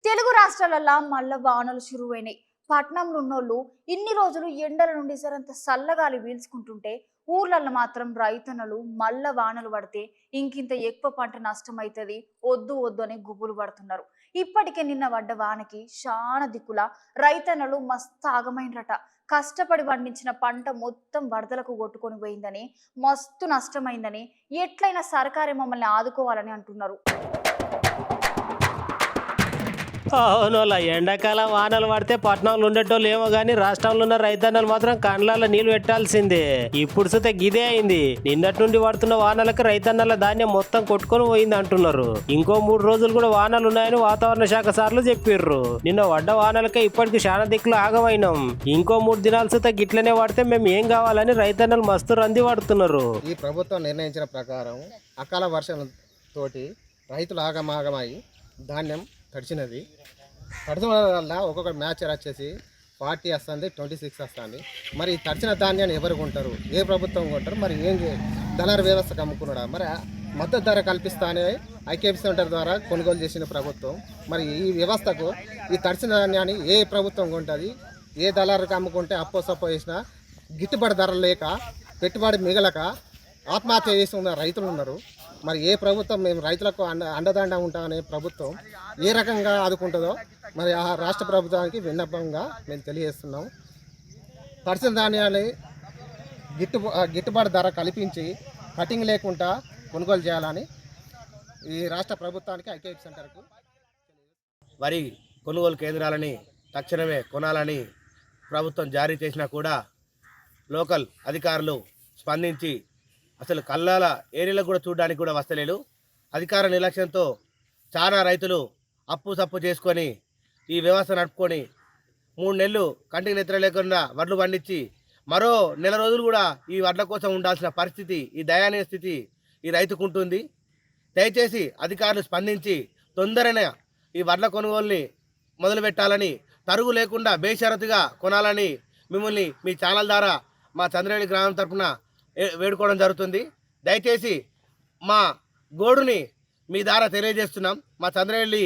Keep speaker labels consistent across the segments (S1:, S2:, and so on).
S1: తెలుగు రాష్ట్రాలల్లా మళ్ళా వానలు షురువైనాయి. పట్నంలో ఉన్నోళ్ళు ఇన్ని రోజులు ఎండల నుండి సరంత సల్లగాలి పీల్చుకుంటుంటే ఊర్లల్లో మాత్రం రైతన్నలు మళ్ళా వానలు పడితే ఇంకింత ఎక్కువ పంట నష్టమైతది, వద్దు వద్దు అని గుబులు పడుతున్నారు. ఇప్పటికే నిన్న పడ్డ వానకి చాలా దిక్కుల రైతన్నలు మస్తు ఆగమైనరట. కష్టపడి పండించిన పంట మొత్తం వరదలకు కొట్టుకొని పోయిందని, మస్తు నష్టమైందని, ఎట్లయినా సర్కారే మమ్మల్ని ఆదుకోవాలని అంటున్నారు.
S2: అవునోళ్ళ ఎండాకాలం వానలు పడితే పట్టణంలో ఉండేటోళ్ళు ఏమో గానీ రాష్ట్రంలో ఉన్న రైతన్నలు మాత్రం కండ్లాల నీళ్లు పెట్టాల్సిందే. ఇప్పుడు సుతే గిదే అయింది. నిన్నటి నుండి పడుతున్న వానలకు రైతన్నల ధాన్యం మొత్తం కొట్టుకొని పోయింది అంటున్నారు. ఇంకో 3 రోజులు కూడా వానలు ఉన్నాయని వాతావరణ శాఖ సార్లు చెప్పిర్రు. నిన్న పడ్డ వానలకే ఇప్పటికి చాలా దిక్కులు ఆగమైనాం. ఇంకో 3 దినాలు సుతే గిట్లనే పడితే మేము ఏం కావాలని రైతన్నలు మస్తు రంది పడుతున్నారు.
S3: ఈ ప్రభుత్వం నిర్ణయించిన ప్రకారం అకాల వర్షాలతోటి రైతులు ఆగమాగమై ధాన్యం తడిచినది. తడచడం వల్ల ఒక్కొక్క మ్యాచ్ వచ్చేసి 40 వస్తుంది, 26 వస్తుంది. మరి తడిచిన ధాన్యాన్ని ఎవరు కొంటారు? ఏ ప్రభుత్వం కొంటారు? మరి ఏం దళారు వ్యవస్థకు అమ్ముకున్నాడా? మరి మద్దతు ధర కల్పిస్తానే ఐకేపీ సెంటర్ ద్వారా కొనుగోలు చేసిన ప్రభుత్వం. మరి ఈ వ్యవస్థకు ఈ తడిచిన ధాన్యాన్ని ఏ ప్రభుత్వం కొంటుంది? ఏ దళారుకు అమ్ముకుంటే అప్పో సప్పో వేసినా గిట్టుబాటు ధరలు లేక పెట్టుబడి మిగలక ఆత్మహత్య చేసి ఉన్న రైతులు ఉన్నారు. మరి ఏ ప్రభుత్వం మేము రైతులకు అండదండ ఉంటామనే ప్రభుత్వం ఏ రకంగా ఆదుకుంటుందో మరి ఆ రాష్ట్ర ప్రభుత్వానికి విన్నపంగా మేము తెలియజేస్తున్నాం. తడిసిన ధాన్యాన్ని గిట్టుబాటు ధర కల్పించి కటింగ్ లేకుండా కొనుగోలు చేయాలని ఈ రాష్ట్ర ప్రభుత్వానికి ఐకేపీ సెంటర్కు
S4: వరి కొనుగోలు కేంద్రాలని తక్షణమే కొనాలని ప్రభుత్వం జారీ చేసినా కూడా లోకల్ అధికారులు స్పందించి అసలు కల్లాల ఏరియాలో కూడా చూడడానికి కూడా వస్తలేరు. అధికార నిర్లక్ష్యంతో చాలా రైతులు అప్పు సప్పు చేసుకొని ఈ వ్యవస్థ నడుపుకొని 3 నెలలు కంటికి నిద్ర లేకుండా వడ్లు పండించి మరో నెల రోజులు కూడా ఈ వడ్ల కోసం ఉండాల్సిన పరిస్థితి, ఈ దయనీయ స్థితి ఈ రైతుకు ఉంటుంది. దయచేసి అధికారులు స్పందించి తొందరనే ఈ వడ్ల కొనుగోలుని మొదలుపెట్టాలని, తరుగు లేకుండా బేషరతుగా కొనాలని మిమ్మల్ని మీ ఛానల్ ద్వారా మా చంద్రవేలి గ్రామం తరఫున వేడుకోవడం జరుగుతుంది. దయచేసి మా గోడుని మీ ద్వారా తెలియజేస్తున్నాం. మా చంద్రవేలి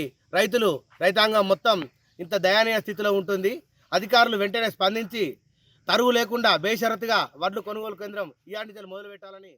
S4: రైతాంగం మొత్తం ఇంత దయనీయ స్థితిలో ఉంటుంది. అధికారులు వెంటనే స్పందించి తరువు లేకుండా బేషరతుగా వడ్లు కొనుగోలు కేంద్రం ఇయాటి మొదలు పెట్టాలని